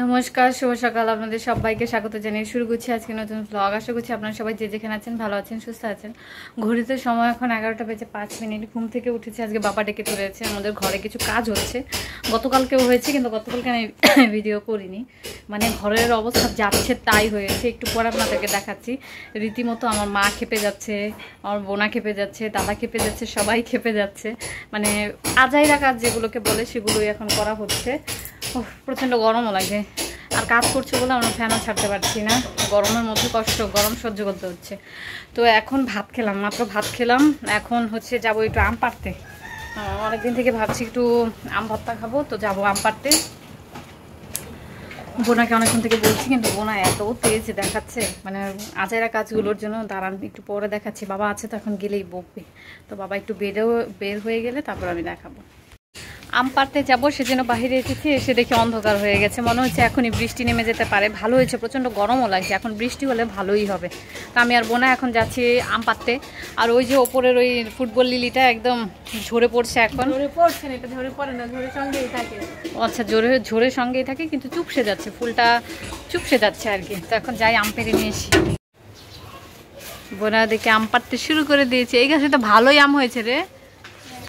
নমস্কার, শুভ সকাল। আপনাদের সবাইকে স্বাগত জানিয়ে শুরু করছি আজকে নতুন ব্লগ। আশা করছি আপনারা সবাই যে যেখানে আছেন ভালো আছেন, সুস্থ আছেন। ঘড়িতে সময় এখন 11টা বেজে 5 মিনিট। ঘুম থেকে উঠেছি, আজকে বাবা ডেকে তুলেছে। আমাদের ঘরে কিছু কাজ হচ্ছে, গতকালকেও হয়েছে, কিন্তু গতকালকে আমি ভিডিও করিনি। মানে ঘরের অবস্থা যাচ্ছে তাই হয়েছে। একটু পরে আপনাদেরকে দেখাচ্ছি। রীতিমতো আমার মা খেপে যাচ্ছে, আমার বোনা খেপে যাচ্ছে, দাদা খেপে যাচ্ছে, সবাই খেপে যাচ্ছে। মানে আজাইরা কাজ যেগুলোকে বলে সেগুলোই এখন করা হচ্ছে। প্রচণ্ড গরমও লাগে, আর কাজ করছে বলে আমরা ফ্যানও ছাড়তে পারছি না। গরমের মধ্যে কষ্ট, গরম সহ্য করতে হচ্ছে। তো এখন ভাত খেলাম, মাত্র ভাত খেলাম। এখন হচ্ছে যাবো একটু আম পাড়তে। অনেকদিন থেকে ভাবছি একটু আম ভর্তা খাবো, তো যাবো আম পাড়তে। বোনাকে অনেকক্ষণ থেকে বলছি, কিন্তু বোনা এত তেজ দেখাচ্ছে, মানে আজাইরা কাজগুলোর জন্য। দাঁড়ান একটু পরে দেখাচ্ছি। বাবা আছে তো, এখন গেলেই বকবে। তো বাবা একটু বের হয়ে গেলে তারপর আমি দেখাবো। আম পাড়তে যাবো, সেজন্য বাহিরে এসেছি। এসে দেখি অন্ধকার হয়ে গেছে, মনে হচ্ছে এখনই বৃষ্টি নেমে যেতে পারে। ভালো হয়েছে, প্রচণ্ড গরমও লাগছে, এখন বৃষ্টি হলে ভালোই হবে। তো আমি আর বোনা এখন যাচ্ছি আম পাড়তে। আর ওই যে ওপরের ওই ফুটবল লিলিটা একদম ঝরে পড়ছে এখন। ঝরে পড়ছে না, এটা ঝরে পড়ে না, ঝরে সঙ্গেই থাকে। আচ্ছা, ঝরে সঙ্গেই থাকে, কিন্তু চুপসে যাচ্ছে, ফুলটা চুপসে যাচ্ছে আর কি। তো এখন যাই আম পেড়ে নিয়ে এসি। বোনা দেখে আম পাড়তে শুরু করে দিয়েছে। এই গাছে তো ভালোই আম হয়েছে রে,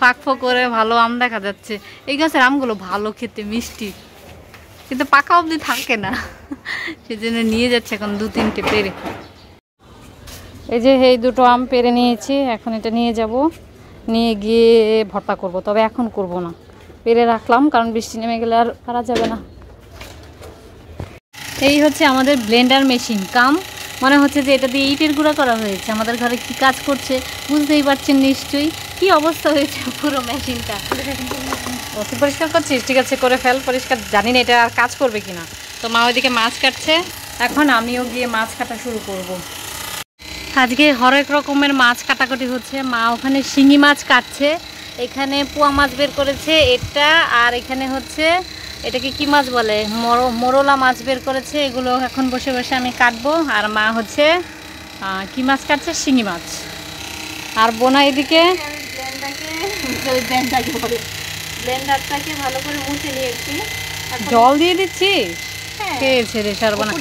ফাঁক করে ভালো আম দেখা যাচ্ছে। এই গাছের আমগুলো ভালো খেতে, মিষ্টি, কিন্তু পাকা অবধি থাকে না, সেজন্য নিয়ে যাচ্ছে এখন 2-3টে পেরে। এই যে এই দুটো আম পেরে নিয়েছি, এখন এটা নিয়ে যাব, নিয়ে গিয়ে ভর্তা করব। তবে এখন করব না, পেরে রাখলাম, কারণ বৃষ্টি নেমে গেলে আর পারা যাবে না। এই হচ্ছে আমাদের ব্লেন্ডার মেশিন। কাম মনে হচ্ছে যে এটা দিয়ে ইটের গুঁড়া করা হয়েছে। আমাদের ঘরে কি কাজ করছে বুঝতেই পারছেন নিশ্চয়ই। কি অবস্থা হয়েছে পুরো মেশিনটা। তুই পরিষ্কার করছিস? ঠিক আছে, করে ফেল পরিষ্কার। জানি না এটা আর কাজ করবে কিনা। তো মা ওইদিকে মাছ কাটছে, এখন আমিও গিয়ে মাছ কাটা শুরু করব। আজকে হরেক রকমের মাছ কাটাকাটি হচ্ছে। মা ওখানে শিঙি মাছ কাটছে, এখানে পোয়া মাছ বের করেছে এটা, আর এখানে হচ্ছে এটাকে কি মাছ বলে, মোরলা মাছ বের করেছে। এগুলো এখন বসে বসে আমি কাটবো। আর মা হচ্ছে কি মাছ কাটছে, শিঙি মাছ। আর বোনা এদিকে ব্লেন্ডারটাকে ভালো করে মুছে নিয়েছি, জল দিয়ে দিচ্ছি। খেয়েছে রে সর্বনা।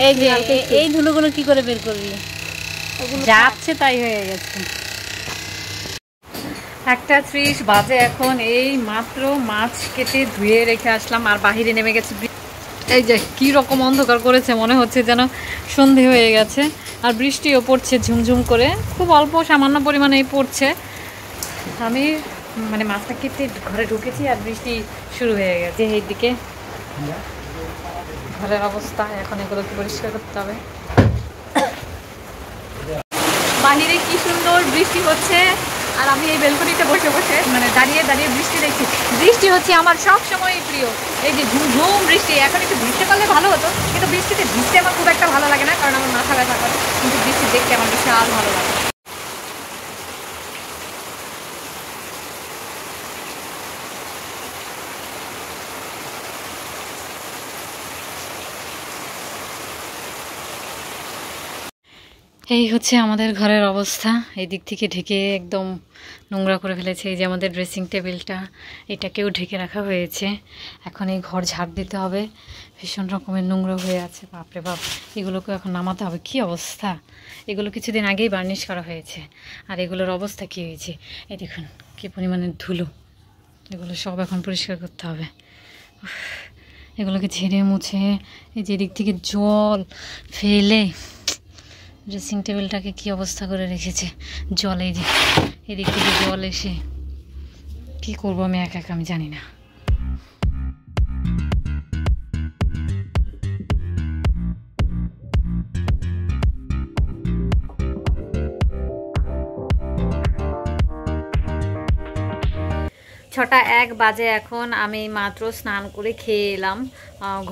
এই যে এই ধুলোগুলো কি করে বের করবি? যাচ্ছে তাই হয়ে গেছে। 1:30 বাজে এখন। এই মাত্র মাছ কেটে ধুয়ে রেখে আসলাম, আর বাহিরে নেমে গেছে। এই যে কি রকম অন্ধকার করেছে, মনে হচ্ছে যেন সন্ধে হয়ে গেছে। আর বৃষ্টিও পড়ছে ঝুমঝুম করে, খুব অল্প সামান্য পরিমাণেই পড়ছে। আমি মানে মাছটা কেটে ঘরে ঢুকেছি, আর বৃষ্টি শুরু হয়ে গেছে। এইদিকে ঘরের অবস্থা, এখন এগুলোকে পরিষ্কার করতে হবে। বাহিরে কি সুন্দর বৃষ্টি হচ্ছে, আর আমি এই বেলকনিতে বসে বসে মানে দাঁড়িয়ে দাঁড়িয়ে বৃষ্টি দেখছি। বৃষ্টি হচ্ছে আমার সব সময় প্রিয়। এই যে ঝুমঝুম বৃষ্টি, এখন একটু ভিজতে পারলে ভালো হতো, কিন্তু বৃষ্টিতে ভিজতে আমার খুব একটা ভালো লাগে না, কারণ আমার মাথা ব্যথা করে। কিন্তু বৃষ্টি দেখতে আমার বিশাল ভালো লাগে। এই হচ্ছে আমাদের ঘরের অবস্থা। এই দিক থেকে ঢেকে একদম নোংরা করে ফেলেছে। এই যে আমাদের ড্রেসিং টেবিলটা, এটাকেও ঢেকে রাখা হয়েছে। এখন এই ঘর ঝাড় দিতে হবে, ভীষণ রকমের নোংরা হয়ে আছে। বাপরে বাপ, এগুলোকে এখন নামাতে হবে। কি অবস্থা! এগুলো কিছুদিন আগেই বার্নিশ করা হয়েছে, আর এগুলোর অবস্থা কী হয়েছে এই দেখুন, কী পরিমাণে ধুলো। এগুলো সব এখন পরিষ্কার করতে হবে। এগুলোকে ঝেড়ে মুছে, এই যে দিক থেকে জল ফেলে ড্রেসিং টেবিলটাকে কি অবস্থা করে রেখেছে। জলে যে এদিক থেকে জল এসে কি করবো আমি একা একা, আমি জানি না। ছটা 1 বাজে এখন। আমি মাত্র স্নান করে খেয়ে এলাম।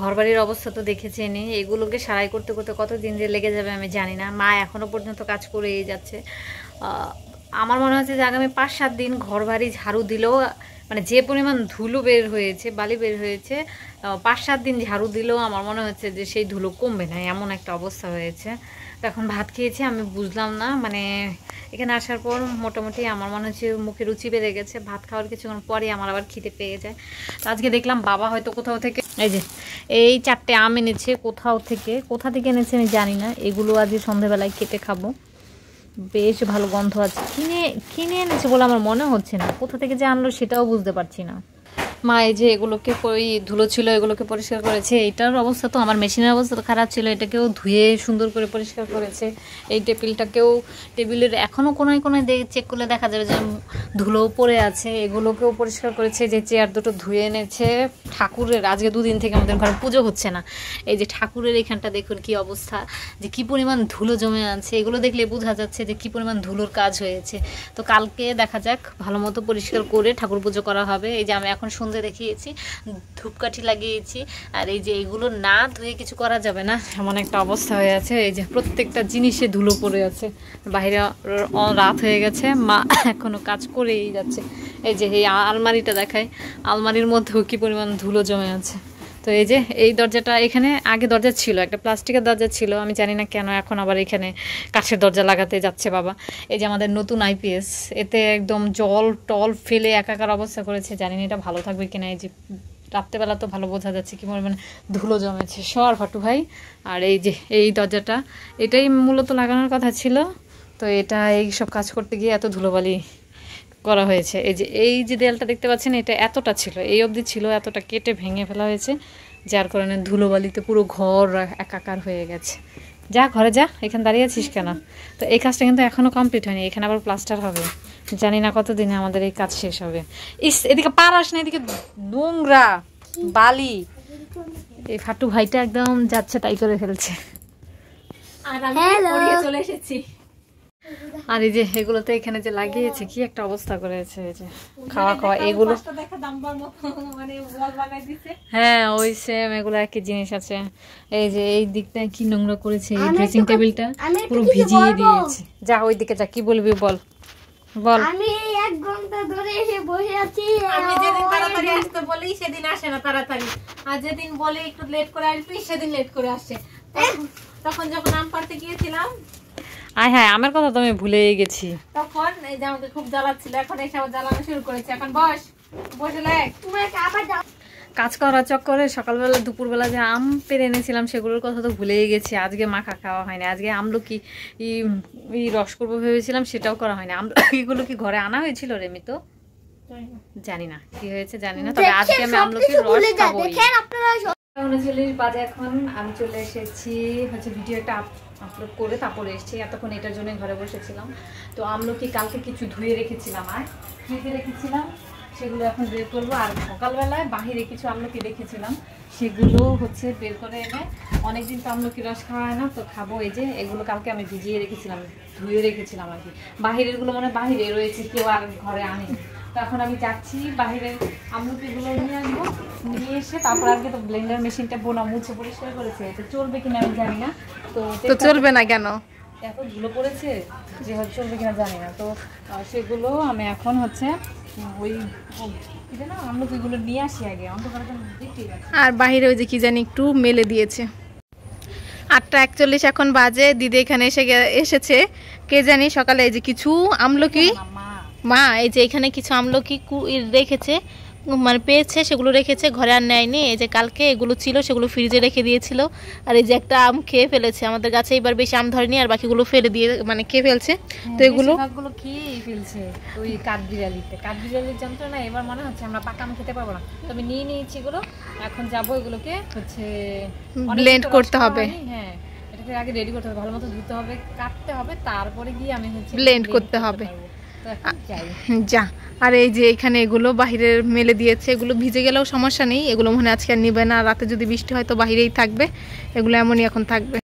ঘরবাড়ির অবস্থা তো দেখেছেনই। এগুলোকে সারাই করতে করতে কত দিন যে লেগে যাবে আমি জানি না। মা এখনও পর্যন্ত কাজ করেই যাচ্ছে। আমার মনে হচ্ছে যে আগামী 5-7 দিন ঘরবাড়ি ঝাড়ু দিলেও, মানে যে পরিমাণ ধুলো বের হয়েছে, বালি বের হয়েছে, 5-7 দিন ঝাড়ু দিলেও আমার মনে হচ্ছে যে সেই ধুলো কমবে না, এমন একটা অবস্থা হয়েছে। তো এখন ভাত খেয়েছি, আমি বুঝলাম না, মানে এখানে আসার পর মোটামুটি আমার মনে হচ্ছে মুখে রুচি বেড়ে গেছে। ভাত খাওয়ার কিছুক্ষণ পরে আমার আবার খিদে পেয়ে যায়। তো আজকে দেখলাম বাবা হয়তো কোথাও থেকে এই যে এই 4টে আম এনেছে কোথা থেকে এনেছে আমি জানি না। এগুলো আজকে সন্ধ্যাবেলায় কেটে খাবো। বেশ ভালো গন্ধ আছে। কিনে এনেছে বলে আমার মনে হচ্ছে না, কোথা থেকে যে আনলো সেটাও বুঝতে পারছি না। মা এই যে এগুলোকে ধুলো ছিল এগুলোকে পরিষ্কার করেছে। এইটার অবস্থা তো, আমার মেশিনের অবস্থা তো খারাপ ছিল, এটাকেও ধুয়ে সুন্দর করে পরিষ্কার করেছে। এই টেবিলের এখনও কোনায় কোনায় চেক করলে দেখা যাবে যে ধুলো পড়ে আছে, এগুলোকেও পরিষ্কার করেছে। যে চেয়ার দুটো ধুয়ে এনেছে। ঠাকুরের আজকে 2 দিন থেকে আমাদের ঘরে পুজো হচ্ছে না। এই যে ঠাকুরের এখানটা দেখুন কি অবস্থা, যে কি পরিমাণ ধুলো জমে আছে। এগুলো দেখলে বোঝা যাচ্ছে যে কি পরিমাণ ধুলোর কাজ হয়েছে। তো কালকে দেখা যাক, ভালো মতো পরিষ্কার করে ঠাকুর পুজো করা হবে। এই যে আমি এখন সন্ধ্যে দেখিয়েছি, ধূপকাঠি লাগিয়েছি। আর এই যে এগুলো না ধুয়ে কিছু করা যাবে না, এমন একটা অবস্থা হয়ে আছে। এই যে প্রত্যেকটা জিনিসে ধুলো পড়ে আছে। বাইরে রাত হয়ে গেছে, মা এখনো কাজ করেই যাচ্ছে। এই যে এই আলমারিটা দেখায়, আলমারির মধ্যেও কি পরিমাণ ধুলো জমে আছে। তো এই যে এই দরজাটা, এখানে আগে দরজা ছিল, একটা প্লাস্টিকের দরজা ছিল, আমি জানি না কেন এখন আবার এখানে কাঠের দরজা লাগাতে যাচ্ছে বাবা। এই যে আমাদের নতুন আইপিএস, এতে একদম জল টল ফেলে একাকার অবস্থা করেছে, জানি না এটা ভালো থাকবে কিনা। এই যে রাত্রেবেলা তো ভালো বোঝা যাচ্ছে কি পরিমাণে ধুলো জমেছে। সর ফাটু ভাই। আর এই যে এই দরজাটা, এটাই মূলত লাগানোর কথা ছিল, তো এটা এই সব কাজ করতে গিয়ে এত ধুলোবালি করা হয়েছে। এই যে দেয়ালটা দেখতে পাচ্ছেন, এটা এতটা ছিল, এই অবধি ছিল, এতটা কেটে ভেঙে ফেলা হয়েছে, যার কারণে ধুলোবালিতে পুরো ঘর একাকার হয়ে গেছে। যা ঘরে যা, এখানে দাঁড়িয়ে আছিস কেন? তো এই কাজটা কিন্তু এখনও কমপ্লিট হয়নি, এখানে আবার প্লাস্টার হবে। জানি না কতদিনে আমাদের এই কাজ শেষ হবে। এদিকে পারাস না, এদিকে নোংরা বালি। এই ফাটু ভাইটা একদম যাচ্ছে তাই করে ফেলছে। আর আমি পড়িয়ে চলে এসেছি। আর এই যে এগুলোতে এখানে যে লাগিয়েছে কি একটা অবস্থা করেছে। এই যে খাওয়া এগুলো, হ্যাঁ ওই সেম, এগুলো একই জিনিস আছে। এই যে এই দিকটা কি নোংরা করেছে, এই ড্রেসিং টেবিলটা পুরো ভিজিয়ে দিয়েছে। যা ওই দিকে যা, কি বলবি বল। আমি 1 ঘন্টা ধরে এসে বসে আছি। আমি যেদিন তাড়াতাড়ি আসতে বলি সেদিন আসে না তাড়াতাড়ি, আর যেদিন বলে একটু লেট করে আসবি সেদিন লেট করে আসছে। তখন যখন আম পাড়তে গিয়েছিলাম, হ্যাঁ আমার কথা তো আমি ভুলেই গেছি। তখন এই যে আমাকে খুব জ্বালাচ্ছিল, এখন এসে আবার জ্বালানো শুরু করেছে। এখন বসে লেখ, তুমি আবার যাও। কাজ করার চক্করে সকালবেলা দুপুরবেলা যে আম পেরে এনেছিলাম সেগুলোর কথা তো ভুলেই গেছি। আজকে মাখা খাওয়া হয়নি, আজকে আমলকি রস করবো ভেবেছিলাম, সেটাও করা হয়নি। আমলকিগুলো কি ঘরে আনা হয়েছিল রেমি? তো জানি না কি হয়েছে, জানি না, তবে আজকে আমি আমলকির রস খাবো। 39 বাজে এখন। আমি চলে এসেছি হচ্ছে ভিডিও একটা আপলোড করে, তারপরে এসেছি। এতক্ষণ এটার জন্য ঘরে বসেছিলাম। তো আমলকি কালকে কিছু ধুয়ে রেখেছিলাম আর ফ্রিজে রেখেছিলাম, সেগুলো এখন বের করবো। আর সকালবেলায় বাহিরে কিছু আমলকি রেখেছিলাম, সেগুলো হচ্ছে বের করে এনে, অনেকদিন তো আমলকি রস খাওয়া হয় না, তো খাবো। এই যে এগুলো কালকে আমি ভিজিয়ে রেখেছিলাম, ধুয়ে রেখেছিলাম আর কি। বাহিরের গুলো মানে বাহিরে রয়েছে, কেউ আর ঘরে আনেনি। তো এখন আমি যাচ্ছি বাহিরের আমলকিগুলো নিয়ে আসবো, নিয়ে এসে তারপর আজকে তো ব্লেন্ডার মেশিনটা বোনা মুছে পরিষ্কার করেছে, তো চলবে কিনা আমি জানি না। তো চলবে না কেন? এত ধুলো পড়েছে যে হচ্ছে চলবে কিনা জানি না। তো সেগুলো আমি এখন হচ্ছে ওই না আমলকিগুলো নিয়ে আসি আগে, অন্ধকার দেখতে। আর বাইরে ওই যে কি জানি একটু মেলে দিয়েছে। 8:41 এখন বাজে। দিদি এখানে এসেছে, কে জানি সকালে এই যে কিছু আমলকি, মা এই যে এখানে কিছু আমলকি রেখেছে, মানে পেয়েছে, সেগুলো রেখেছে, ঘরে আর নেয়নি। এই যে কালকে এগুলো ছিল, সেগুলো ফ্রিজে রেখে দিয়েছিল। আর এই যে একটা আম খেয়ে ফেলেছে, আমাদের গাছে এবার বেশি আম ধরেনি, আর বাকিগুলো ফেলে দিয়ে মানে খেয়ে ফেলছে। তো এগুলো খেয়ে ফেলছে ওই কাঠবিড়ালির যন্ত্রণা। এবার মনে হচ্ছে আমরা পাকা আম খেতে পারবো না, তবে নিয়ে নিয়েছি এগুলো। এখন যাবো এগুলোকে হচ্ছে ব্লেন্ড করতে হবে। হ্যাঁ, এটাকে আগে রেডি করতে হবে, ভালো মতো ধুতে হবে, কাটতে হবে, তারপরে গিয়ে আমি হচ্ছে ব্লেন্ড করতে হবে। যা। আর এই যে এখানে এগুলো বাহিরে মেলে দিয়েছে, এগুলো ভিজে গেলেও সমস্যা নেই, এগুলো মনে হয় আজকে আর নিবে না। রাতে যদি বৃষ্টি হয় তো বাহিরেই থাকবে, এগুলো এমনই এখন থাকবে।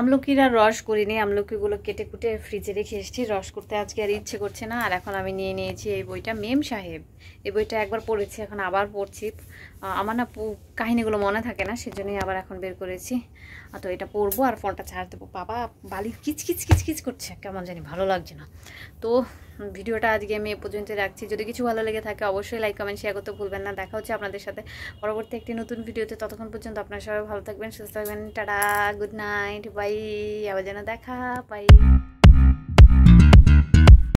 আমলকির আর রস করিনি, আমলকিগুলো কেটে কুটে ফ্রিজে রেখে এসেছি। রস করতে আজকে আর ইচ্ছে করছে না। আর এখন আমি নিয়ে নিয়েছি এই বইটা, মেম সাহেব। এই বইটা একবার পড়েছি, এখন আবার পড়ছি। আমার না কাহিনিগুলো মনে থাকে না, সেজন্যই আবার এখন বের করেছি। তো এটা পড়বো আর ফোনটা চার্জ দেবো। বাবা বালি কিচ করছে, কেমন জানি ভালো লাগছে না। তো ভিডিওটা আজকে আমি এ পর্যন্ত রাখছি। যদি কিছু ভালো লেগে থাকে অবশ্যই লাইক কমেন্ট শেয়ার করতে ভুলবেন না। দেখা হচ্ছে আপনাদের সাথে পরবর্তী একটি নতুন ভিডিওতে। ততক্ষণ পর্যন্ত আপনারা সবাই ভালো থাকবেন, সুস্থ থাকবেন। Tata, good night, bye. আবার যেন দেখা পাই।